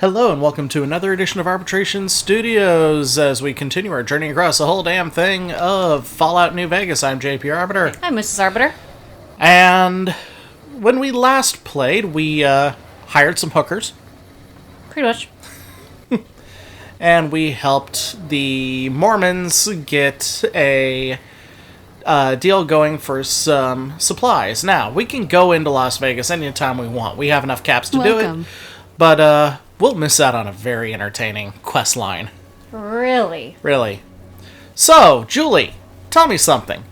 Hello and welcome to another edition of Arbitration Studios as we continue our journey across the whole damn thing of Fallout New Vegas. I'm JP Arbiter. I'm Mrs. Arbiter. And when we last played, we hired some hookers. Pretty much. And we helped the Mormons get a deal going for some supplies. Now, we can go into Las Vegas anytime we want. We have enough caps to do it. But we'll miss out on a very entertaining quest line. Really? Really. So, Julie, tell me something.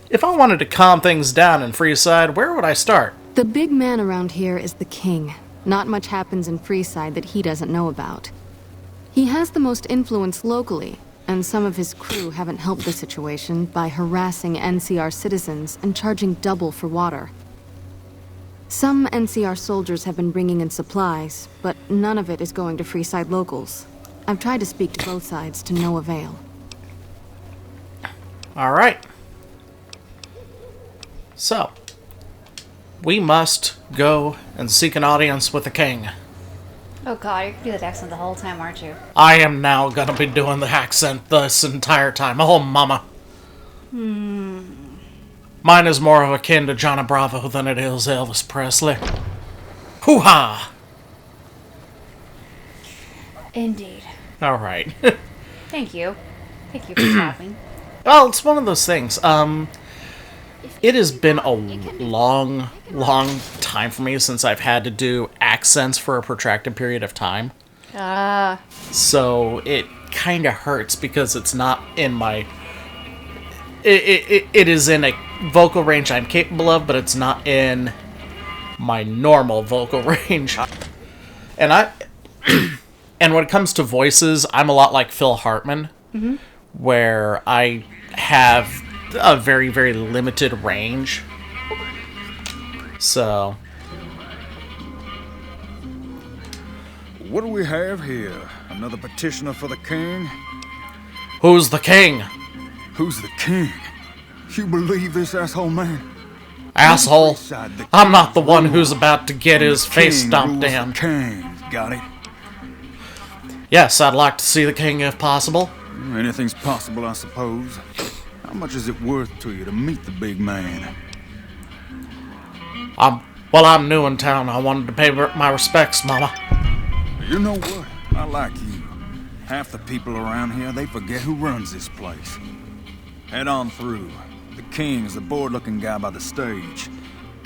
If I wanted to calm things down in Freeside, where would I start? The big man around here is the king. Not much happens in Freeside that he doesn't know about. He has the most influence locally, and some of his crew haven't helped the situation by harassing NCR citizens and charging double for water. Some NCR soldiers have been bringing in supplies, but none of it is going to Freeside locals. I've tried to speak to both sides to no avail. All right. So, we must go and seek an audience with the king. Oh god, you're gonna do that accent the whole time, aren't you? I am now gonna be doing the accent this entire time. Oh, mama. Mine is more of akin to Johnny Bravo than it is Elvis Presley. Hoo-ha! Indeed. All right. Thank you. Thank you for stopping. Well, it's one of those things. It has been a long time for me since I've had to do accents for a protracted period of time. So it kind of hurts because it's not in my... It is in a vocal range I'm capable of, but it's not in my normal vocal range. And and when it comes to voices, I'm a lot like Phil Hartman, where I have a very, very limited range. So, what do we have here? Another petitioner for the king? who's the king? Who's the king? You believe this asshole man? Asshole. I'm not the one who's about to get his face stomped in. King, got it? Yes, I'd like to see the king if possible. Anything's possible, I suppose. How much is it worth to you to meet the big man? I'm new in town. I wanted to pay my respects, Mama. You know what? I like you. Half the people around here, they forget who runs this place. Head on through. The king's the bored-looking guy by the stage.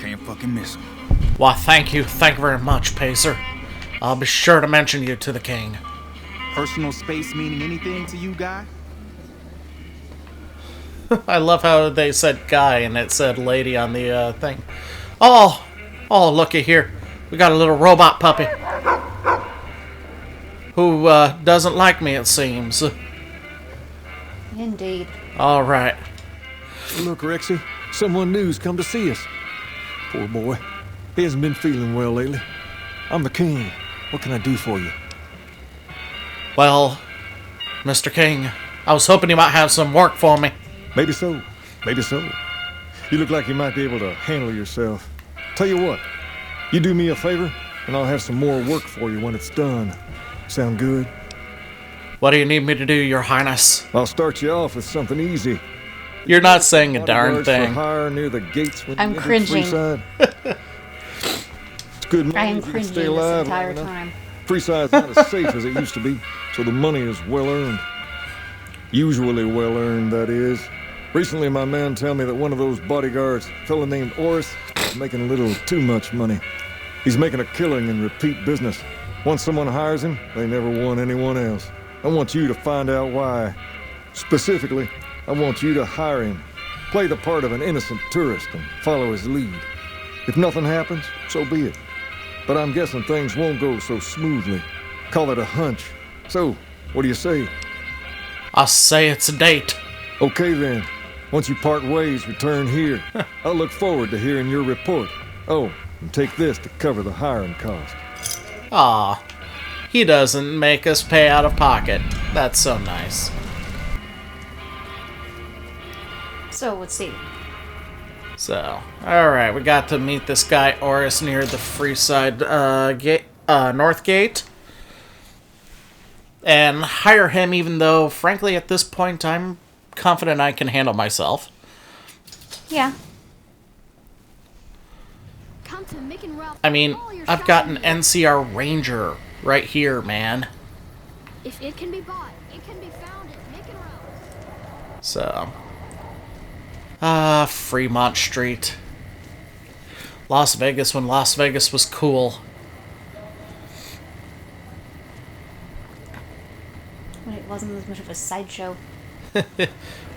Can't fucking miss him. Why, thank you. Thank you very much, Pacer. I'll be sure to mention you to the king. Personal space meaning anything to you, guy? I love how they said guy and it said lady on the thing. Oh, looky here. We got a little robot puppy. Who doesn't like me, it seems. Indeed. All right. Look, Rexy, someone new's come to see us. Poor boy. He hasn't been feeling well lately. I'm the king. What can I do for you? Well, Mr. King, I was hoping you might have some work for me. Maybe so. Maybe so. You look like you might be able to handle yourself. Tell you what, you do me a favor, and I'll have some more work for you when it's done. Sound good? What do you need me to do, Your Highness? I'll start you off with something easy. You're not saying a darn Bodyguards for thing. hire near the gates when I'm you enter cringing. Freeside. It's good money I am if you can cringing stay this alive entire long enough. time. Freeside's not as safe as it used to be, so the money is well earned. Usually well earned, that is. Recently, my man told me that one of those bodyguards, a fella named Oris, is making a little too much money. He's making a killing in repeat business. Once someone hires him, they never want anyone else. I want you to find out why. Specifically, I want you to hire him. Play the part of an innocent tourist and follow his lead. If nothing happens, so be it. But I'm guessing things won't go so smoothly. Call it a hunch. So, what do you say? I say it's a date. Okay then. Once you part ways, return here. I'll look forward to hearing your report. Oh, and take this to cover the hiring cost. Aw, he doesn't make us pay out of pocket. That's so nice. So, let's see. So, alright, we got to meet this guy, Oris, near the Freeside gate, North Gate. and hire him, even though, frankly, at this point, I'm confident I can handle myself. Yeah. I mean, I've got an NCR Ranger right here, man. If it can be bought, it can be found and taken around. So, Fremont Street. Las Vegas when Las Vegas was cool. When it wasn't as much of a sideshow.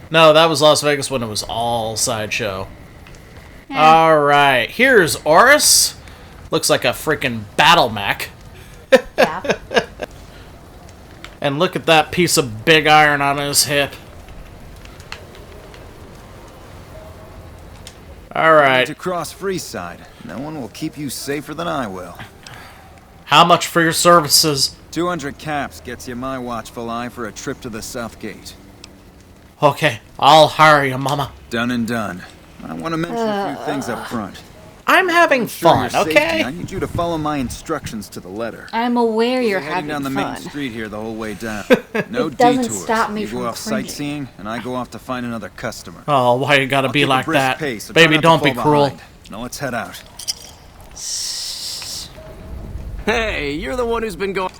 No, that was Las Vegas when it was all sideshow. Yeah. Alright, here's Oris. Looks like a freaking battle mech. Yeah. And look at that piece of big iron on his hip. Alright. To cross Freeside, no one will keep you safer than I will. How much for your services? 200 caps gets you my watchful eye for a trip to the South Gate. Okay, I'll hire you, mama. Done and done. I want to mention a few things up front. I'm having For fun, your safety, okay? I need you to follow my instructions to the letter. I'm aware you're Heading having down the fun. main street here the whole way down. No It doesn't detours. stop me you from go off cringing. sightseeing, and I go off to find another customer. Oh, why you gotta I'll be keep a like brisk that? pace, so try Baby, not to don't be fall cruel. behind. Now let's head out. Hey, you're the one who's been going.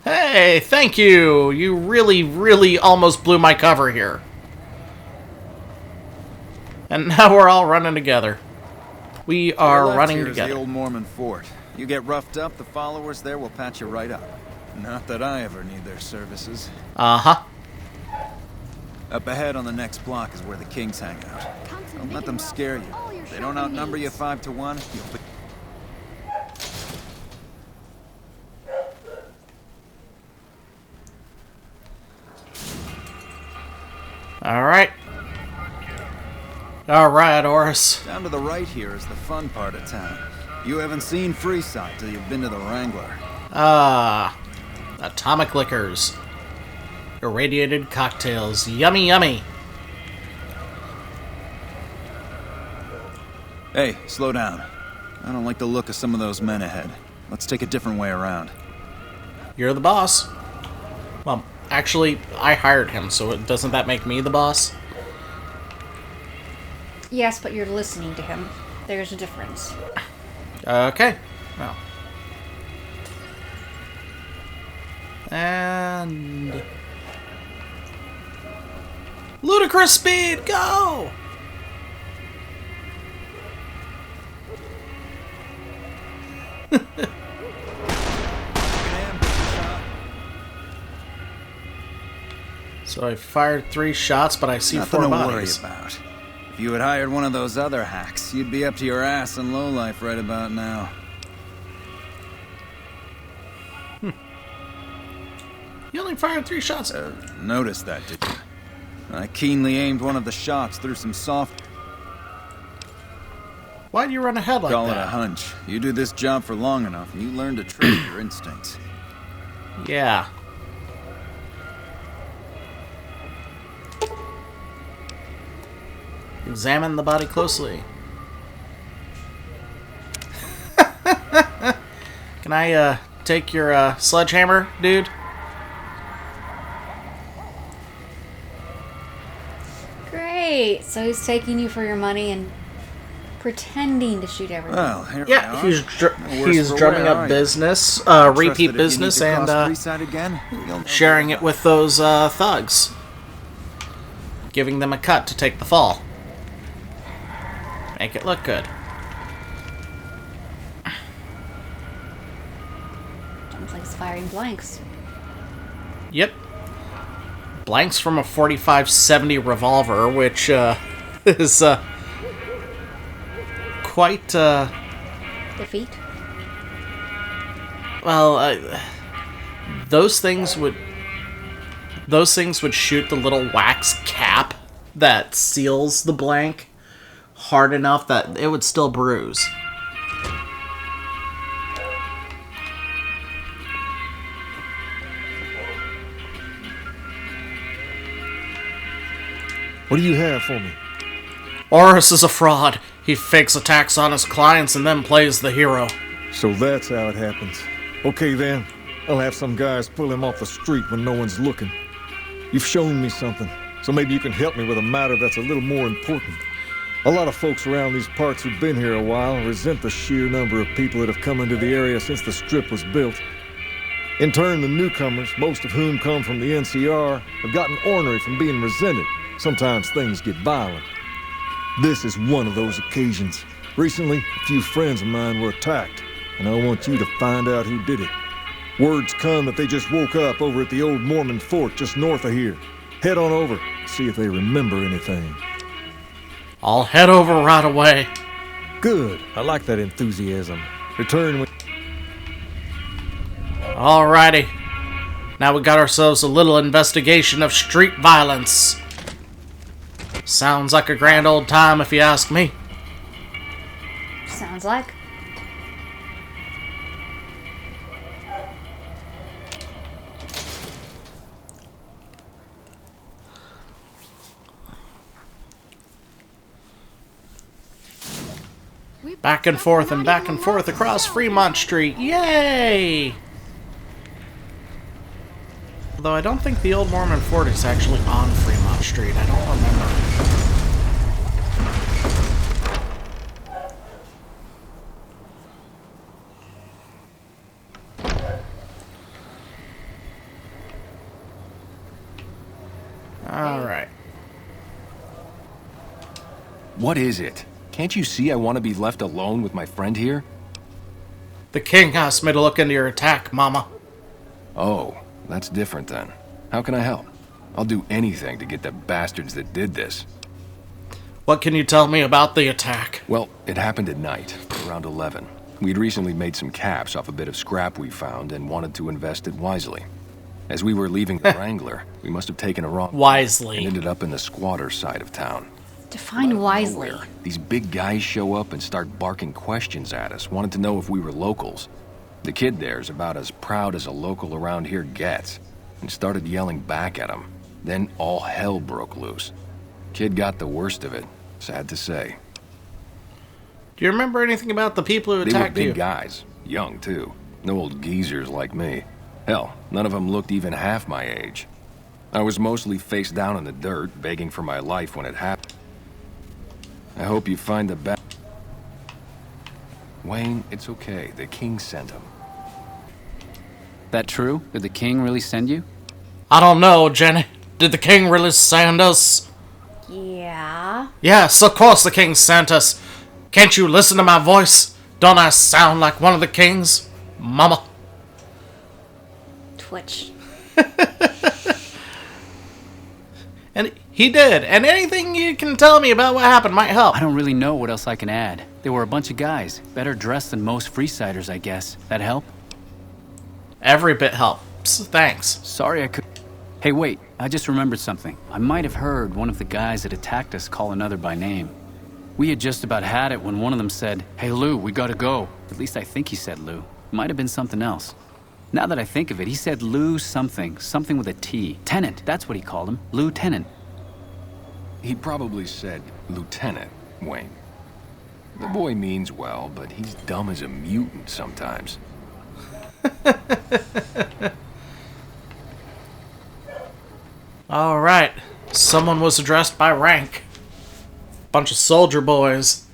Hey, thank you. You really, really almost blew my cover here. And now we're all running together. We are Your left running here is the together. old Mormon fort. You get roughed up, the followers there will patch you right up. Not that I ever need their services. Uh-huh. Up ahead on the next block is where the kings hang out. Don't let them scare you. If they don't outnumber you 5 to 1, you'll be... Alright. Alright, Oris. Down to the right here is the fun part of town. You haven't seen Freeside till you've been to the Wrangler. Atomic liquors. Irradiated cocktails. Yummy, yummy. Hey, slow down. I don't like the look of some of those men ahead. Let's take a different way around. You're the boss. Well, actually, I hired him, so doesn't that make me the boss? Yes, but you're listening to him. There's a difference. Okay. Well. And... ludicrous speed, go! So I fired 3 shots, but I see Nothing 4 to bodies. worry about. If you had hired one of those other hacks, you'd be up to your ass in lowlife right about now. You only fired 3 shots. Noticed that, did you? I keenly aimed one of the shots through some soft... Why do you run ahead like Call it a that? hunch. You do this job for long enough, and you learn to trust your instincts. Yeah. Examine the body closely. Can I, take your, sledgehammer, dude? Great. So he's taking you for your money and pretending to shoot everyone. Well, here Yeah, we are. No worse he's for drumming wear, up are you? business, Trust repeat that if you need business, to and, cross Freeside again, you'll know sharing where it to with those, thugs. Giving them a cut to take the fall. Make it look good. Sounds like he's firing blanks. Yep. Blanks from a 45-70 revolver, which, is, quite, Defeat. well, those things would shoot the little wax cap that seals the blank hard enough that it would still bruise. What do you have for me? Oris is a fraud. He fakes attacks on his clients and then plays the hero. So that's how it happens. Okay then, I'll have some guys pull him off the street when no one's looking. You've shown me something, so maybe you can help me with a matter that's a little more important. A lot of folks around these parts who've been here a while resent the sheer number of people that have come into the area since the Strip was built. In turn, the newcomers, most of whom come from the NCR, have gotten ornery from being resented. Sometimes things get violent. This is one of those occasions. Recently, a few friends of mine were attacked, and I want you to find out who did it. Word's come that they just woke up over at the old Mormon fort just north of here. Head on over, see if they remember anything. I'll head over right away. Good. I like that enthusiasm. Return when... Alrighty. Now we got ourselves a little investigation of street violence. Sounds like a grand old time if you ask me. Sounds like. Back and forth and back and forth across Fremont Street. Yay! Although I don't think the old Mormon fort is actually on Fremont Street. I don't remember. Alright. What is it? Can't you see I want to be left alone with my friend here? The king asked me to look into your attack, Mama. Oh, that's different then. How can I help? I'll do anything to get the bastards that did this. What can you tell me about the attack? Well, it happened at night, around 11. We'd recently made some caps off a bit of scrap we found and wanted to invest it wisely. As we were leaving the Wrangler, we must have taken a wrong Wisely. and ended up in the squatter side of town. Define wisely. Nowhere, these big guys show up and start barking questions at us, wanted to know if we were locals. The kid there's about as proud as a local around here gets, and started yelling back at him. Then all hell broke loose. Kid got the worst of it, sad to say. Do you remember anything about the people who They were attacked big you? guys, young too. No old geezers like me. Hell, none of them looked even half my age. I was mostly face down in the dirt, begging for my life when it happened. I hope you find the best. Wayne, it's okay. The king sent him. That true? Did the king really send you? I don't know, Jenny. Did the king really send us? Yeah. Yes, of course the king sent us. Can't you listen to my voice? Don't I sound like one of the kings, Mama? Twitch. And he did. And anything you can tell me about what happened might help. I don't really know what else I can add. There were a bunch of guys, better dressed than most Freesiders, I guess. That help? Every bit helps. Thanks. Sorry I could... Hey, wait. I just remembered something. I might have heard one of the guys that attacked us call another by name. We had just about had it when one of them said, "Hey, Lou, we gotta go." At least I think he said Lou. Might have been something else. Now that I think of it, he said Lou something. Something with a T. Tenant, that's what he called him. Lieutenant. He probably said Lieutenant, Wayne. The boy means well, but he's dumb as a mutant sometimes. All right. Someone was addressed by rank. Bunch of soldier boys.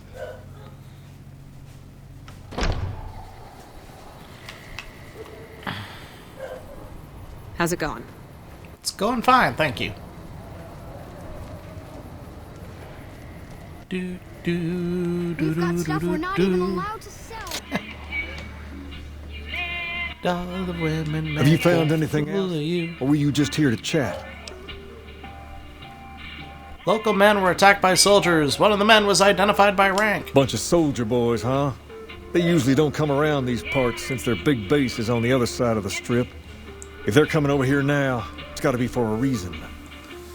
How's it going? It's going fine, thank you. Do, do, do, We've got do, stuff do, we're not do. even allowed to sell. All the women Have you make a found anything fool else? of you. Or were you just here to chat? Local men were attacked by soldiers. One of the men was identified by rank. Bunch of soldier boys, huh? They usually don't come around these parts since their big base is on the other side of the Strip. If they're coming over here now, it's gotta be for a reason.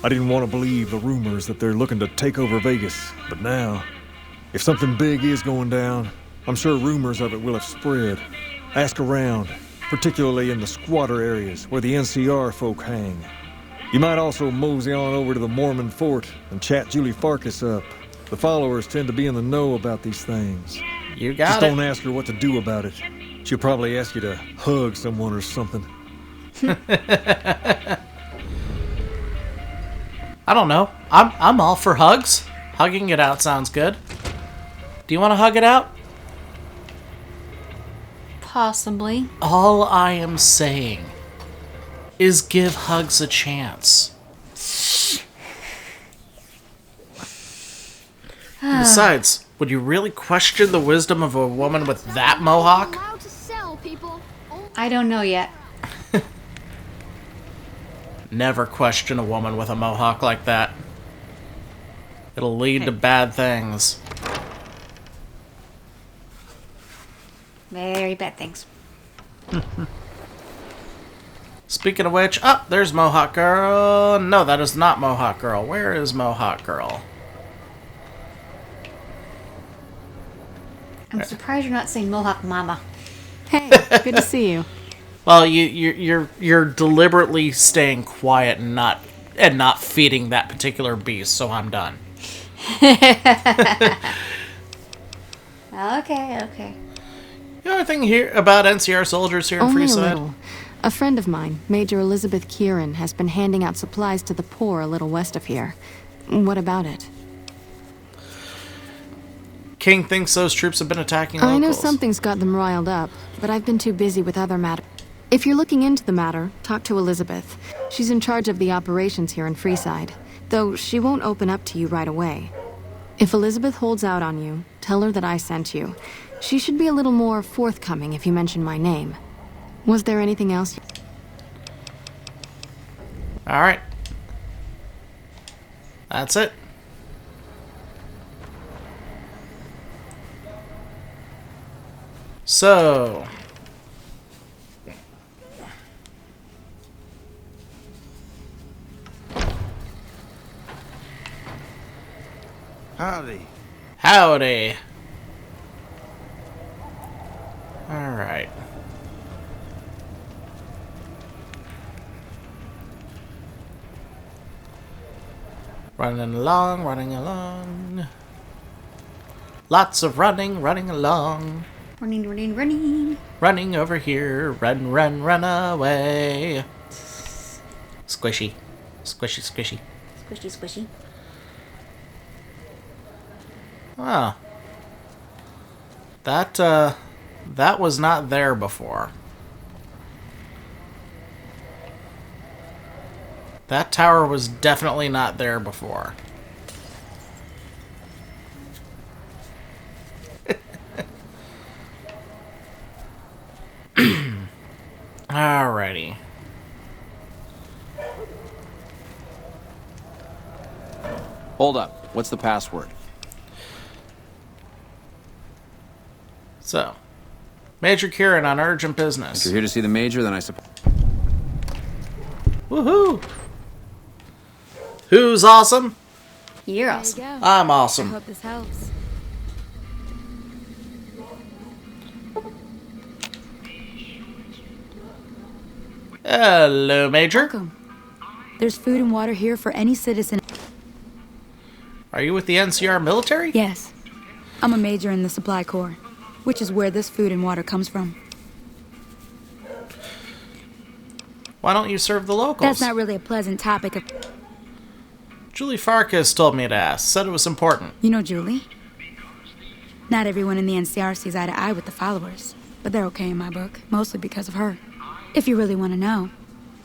I didn't want to believe the rumors that they're looking to take over Vegas, but now, if something big is going down, I'm sure rumors of it will have spread. Ask around, particularly in the squatter areas where the NCR folk hang. You might also mosey on over to the Mormon fort and chat Julie Farkas up. The followers tend to be in the know about these things. You got Just it. don't ask her what to do about it. She'll probably ask you to hug someone or something. I don't know. I'm all for hugs. Hugging it out sounds good. Do you want to hug it out? Possibly. All I am saying is give hugs a chance. Besides, would you really question the wisdom of a woman with that mohawk? Allowed to sell, people. I don't know yet. Never question a woman with a mohawk like that. It'll lead to bad things. Very bad things. Speaking of which, there's Mohawk Girl. No, that is not Mohawk Girl. Where is Mohawk Girl? I'm surprised you're not saying Mohawk Mama. Hey, good to see you. Well, you're deliberately staying quiet and not feeding that particular beast, so I'm done. Okay. You know anything here about NCR soldiers here in Only a Freeside? little. A friend of mine, Major Elizabeth Kieran, has been handing out supplies to the poor a little west of here. What about it? King thinks those troops have been attacking locals. I know something's got them riled up, but I've been too busy with other matters. If you're looking into the matter, talk to Elizabeth. She's in charge of the operations here in Freeside, though she won't open up to you right away. If Elizabeth holds out on you, tell her that I sent you. She should be a little more forthcoming if you mention my name. Was there anything else? All right. That's it. So... Howdy. Howdy. All right. Running along. Lots of running along. Running. Running over here. Run away. Squishy. Squishy. Wow. That was not there before. That tower was definitely not there before. Alrighty. Hold up. What's the password? So, Major Kieran on urgent business. If you're here to see the Major, then I suppose... Woohoo! Who's awesome? You're awesome. I'm awesome. Hope this helps. Hello, Major. Welcome. There's food and water here for any citizen. Are you with the NCR military? Yes. I'm a major in the Supply Corps, which is where this food and water comes from. Why don't you serve the locals? That's not really a pleasant topic of... Julie Farkas told me to ask. Said it was important. You know Julie? Not everyone in the NCR sees eye to eye with the followers, but they're okay in my book, mostly because of her. If you really want to know,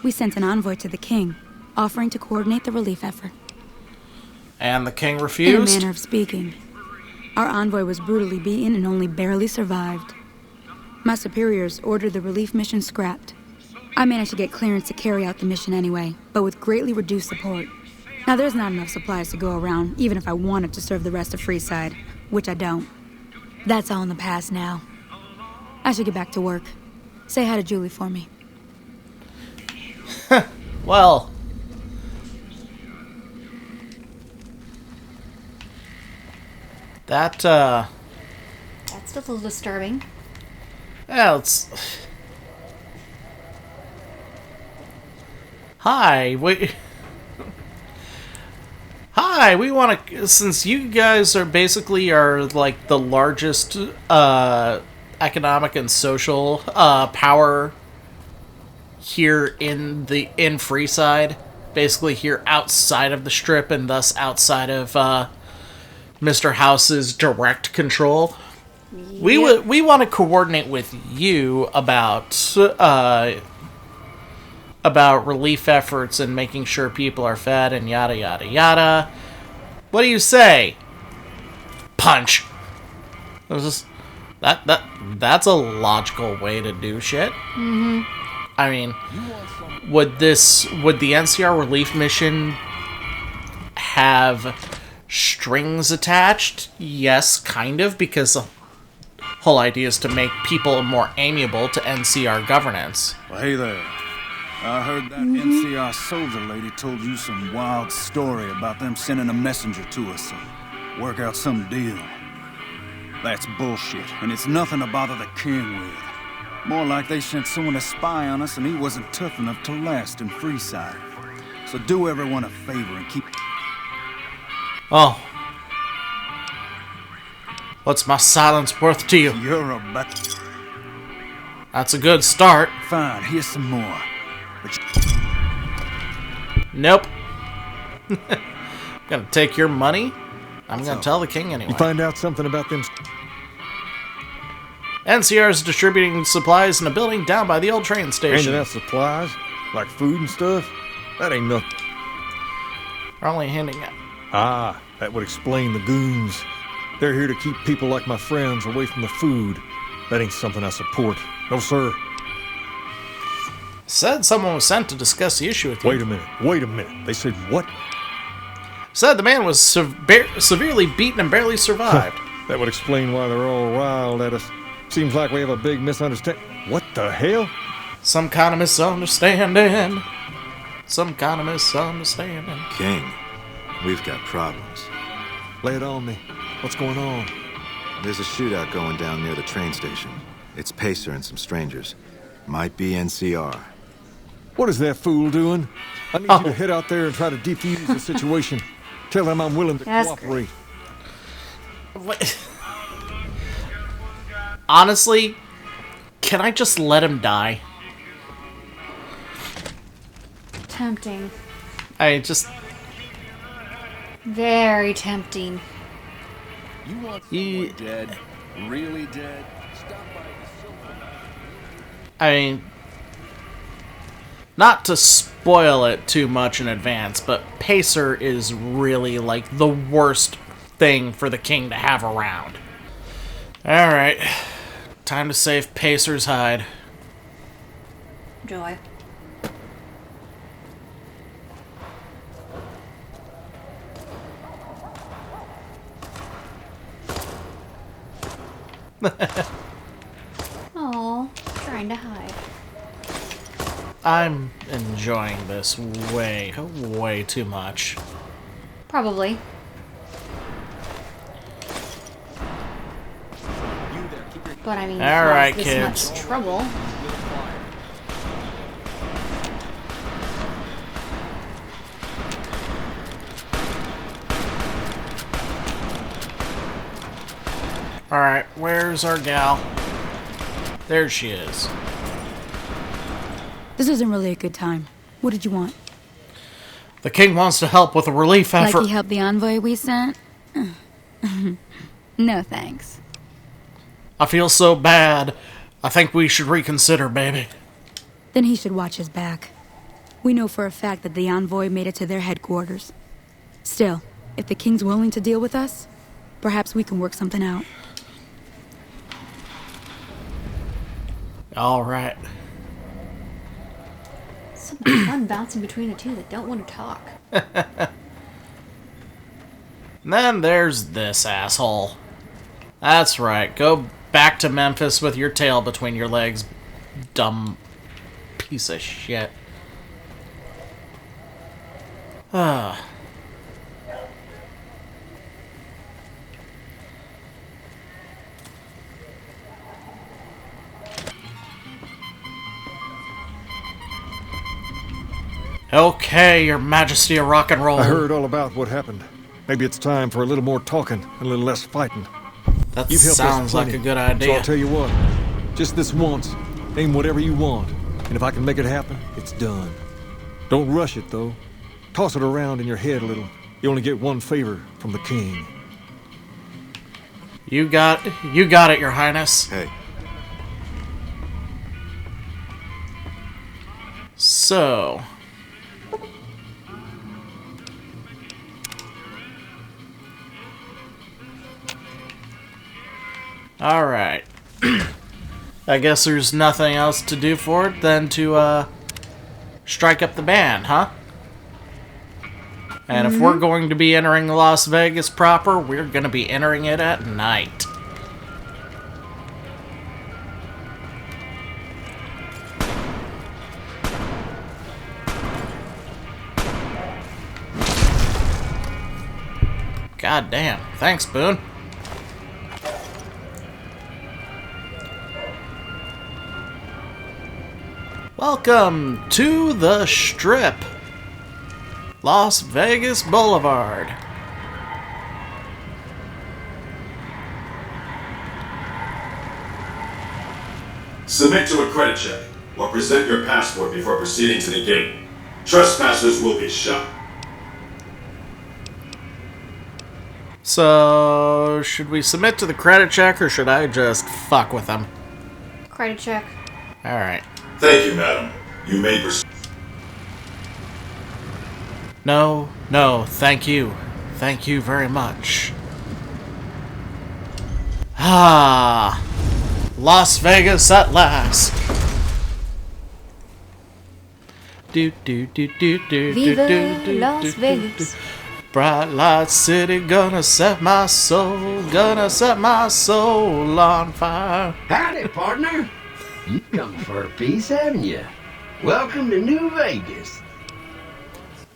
we sent an envoy to the king, offering to coordinate the relief effort. And the king In a refused? manner of speaking. Our envoy was brutally beaten and only barely survived. My superiors ordered the relief mission scrapped. I managed to get clearance to carry out the mission anyway, but with greatly reduced support. Now there's not enough supplies to go around, even if I wanted to serve the rest of Freeside, which I don't. That's all in the past now. I should get back to work. Say hi to Julie for me. Well... That's a little disturbing. Yeah, it's... Hi, Hi, we want to... Since you guys are basically like the largest economic and social power here in Freeside, basically here outside of the Strip and thus outside of Mr. House's direct control. Yep. We want to coordinate with you about relief efforts and making sure people are fed and yada yada yada. What do you say? Punch. That's a logical way to do shit. Mm-hmm. I mean, would the NCR relief mission have strings attached? Yes, kind of, because the whole idea is to make people more amiable to NCR governance. Well, hey there. I heard that NCR soldier lady told you some wild story about them sending a messenger to us to work out some deal. That's bullshit, and it's nothing to bother the king with. More like they sent someone to spy on us and he wasn't tough enough to last in Freeside. So do everyone a favor and keep... Oh. What's my silence worth to you? You're a That's a good start. Fine, here's some more. But Nope. Gonna take your money? I'm gonna tell the king anyway. You find out something about them... NCR is distributing supplies in a building down by the old train station. Handing out supplies? Like food and stuff? That ain't nothing. We're only handing out. Ah, that would explain the goons. They're here to keep people like my friends away from the food. That ain't something I support. No, sir. Said someone was sent to discuss the issue with you. Wait a minute. They said what? Said the man was severely beaten and barely survived. That would explain why they're all riled at us. Seems like we have a big misunderstanding. What the hell? Some kind of misunderstanding. Some kind of misunderstanding. King, we've got problems. Lay it on me. What's going on? There's a shootout going down near the train station. It's Pacer and some strangers. Might be NCR. What is that fool doing? I need you to head out there and try to defuse the situation. Tell them I'm willing to cooperate. What? Honestly, can I just let him die? Tempting. I just... Very tempting. You want someone dead? Really dead? I mean... Not to spoil it too much in advance, but Pacer is really, like, the worst thing for the king to have around. Alright. Time to save Pacer's hide. Joy. Oh, trying to hide. I'm enjoying this way too much. Probably. But I mean, all right, this kids. much trouble. All right, where's our gal? There she is. This isn't really a good time. What did you want? The king wants to help with a relief effort. Like he helped the envoy we sent? No thanks. I feel so bad. I think we should reconsider, baby. Then he should watch his back. We know for a fact that the envoy made it to their headquarters. Still, if the king's willing to deal with us, perhaps we can work something out. All right. Something fun bouncing between the two that don't want to talk. And then there's this asshole. That's right. Go back to Memphis with your tail between your legs, dumb piece of shit. Ah. Okay, Your Majesty of rock and roll. I heard all about what happened. Maybe it's time for a little more talking and a little less fighting. That You've helped sounds us like plenty, a good So idea. I'll tell you what, just this once, aim whatever you want. And if I can make it happen, it's done. Don't rush it, though. Toss it around in your head a little. You only get one favor from the king. You got it, Your Highness. Hey, So, all right. I guess there's nothing else to do for it than to strike up the band, huh? And if we're going to be entering Las Vegas proper, we're going to be entering it at night. God damn. Thanks, Boone. Welcome to the Strip. Las Vegas Boulevard. Submit to a credit check or present your passport before proceeding to the gate. Trespassers will be shot. So, should we submit to the credit check or should I just fuck with them? Credit check. Alright. Thank you, madam. You may proceed. No, thank you. Thank you very much. Ah, Las Vegas at last. Viva Las Vegas. Bright light city, gonna set my soul on fire. Howdy, partner. You come for a piece, haven't you? Welcome to New Vegas.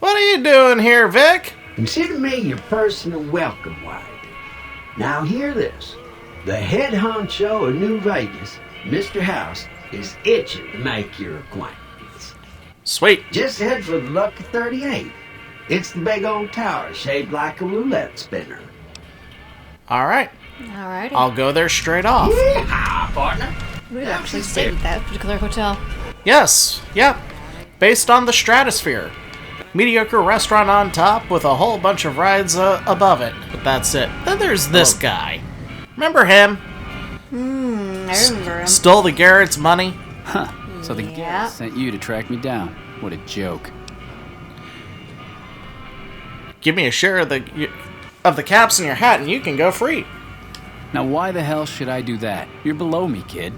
What are you doing here, Vic? Consider me your personal welcome wagon. Now hear this. The head honcho of New Vegas, Mr. House, is itching to make your acquaintance. Sweet. Just head for the Lucky 38. It's the big old tower shaped like a roulette spinner. Alright. Alrighty. I'll go there straight off. Yeah, partner. We've actually stayed at that particular hotel. Yes, yep. Based on the Stratosphere. Mediocre restaurant on top with a whole bunch of rides above it. But that's it. Then there's this guy. Remember him? I remember him. Stole the Garrett's money. Huh. So the Garrett sent you to track me down. What a joke. Give me a share of the caps in your hat and you can go free. Now why the hell should I do that? You're below me, kid.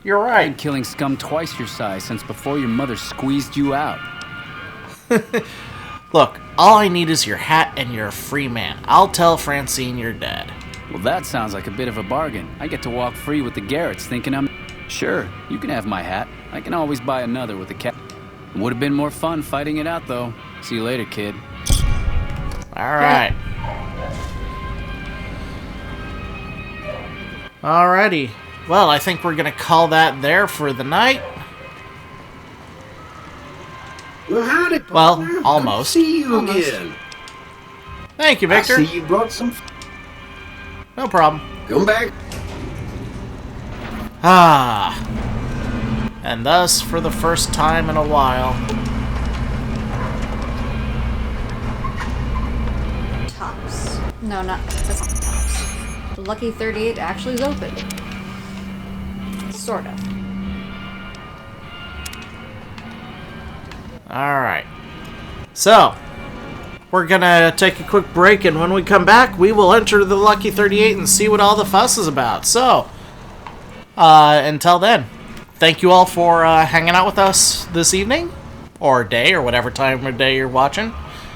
You're I've right. been killing scum twice your size since before your mother squeezed you out. Look, all I need is your hat and you're a free man. I'll tell Francine you're dead. Well, that sounds like a bit of a bargain. I get to walk free with the Garretts thinking I'm... Sure, you can have my hat. I can always buy another with the cap. It would have been more fun fighting it out, though. See you later, kid. Alright. Alrighty. Well, I think we're gonna call that there for the night. Well, howdy, partner. Well, almost. Good to see you again. Thank you, Victor. I see you brought some... No problem. Come back. Ah. And thus, for the first time in a while... Tops. No, that's not the Tops. The Lucky 38 actually is open. Sort of. Alright. So, we're gonna take a quick break, and when we come back, we will enter the Lucky 38 and see what all the fuss is about. So, until then, thank you all for hanging out with us this evening, or day, or whatever time of day you're watching.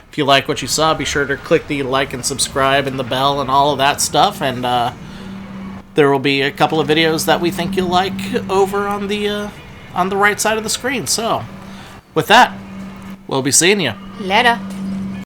If you like what you saw, be sure to click the like and subscribe and the bell and all of that stuff, and there will be a couple of videos that we think you'll like over on the right side of the screen. So, with that, we'll be seeing you. Later.